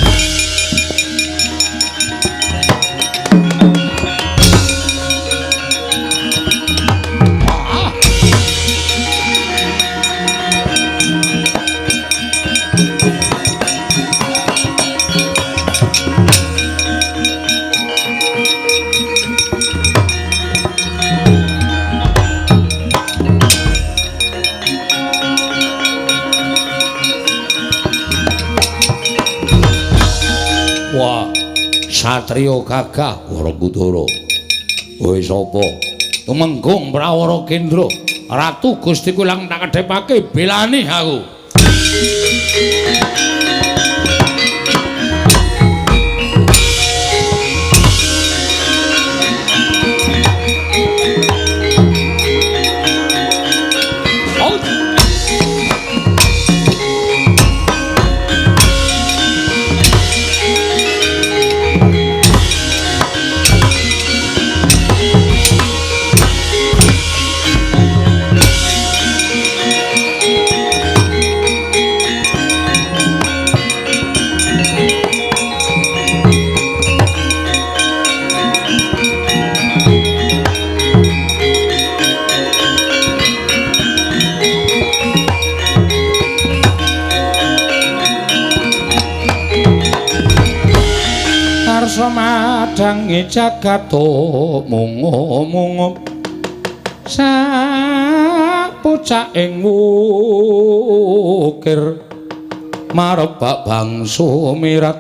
Satriya gagah Warakudara. Kowe sapa? Tumenggung Prawara Kendra. Ratu Gustiku lang tak kedhepake belani aku. Madangi jagato mungo-mungo sak pucak ing wukir marebak bangsu mirat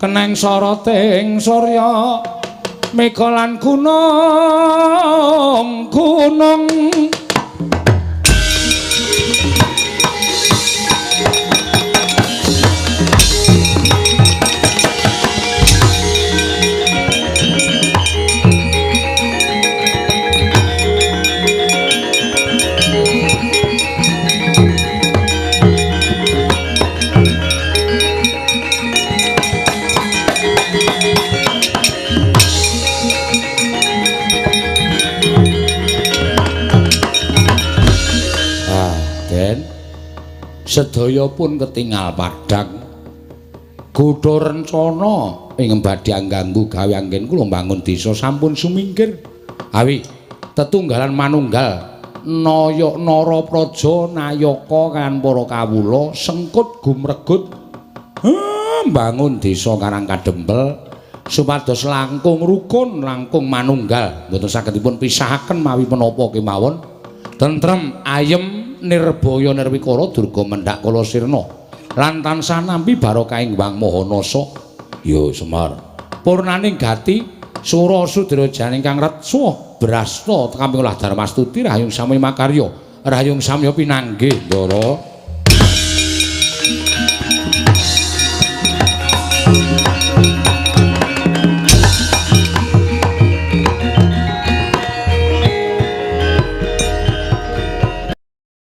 keneng soroting surya mikolan gunung sedaya pun ketingal padhang kutha rencana ing badhe ngganggu gawe anggen kula mbangun desa sampun sumingkir awi tetunggalan manunggal Naya Narapraja Nayaka kan para kawula sengkut gumregut mbangun desa Karang Kadempel supados langkung rukun langkung manunggal mboten saged dipun pisahaken mawi menapa kemawon tentrem ayem Nirbaya Nirwikara Durga mendhak kala sirna lan tansah nampi barokahing Wang Mahanasa ya Semar purnaning gati sura sudrajane ingkang retsa brasta kamping ulah Darmastuti rahayung sami makarya rahayung samya pinanggih Ndara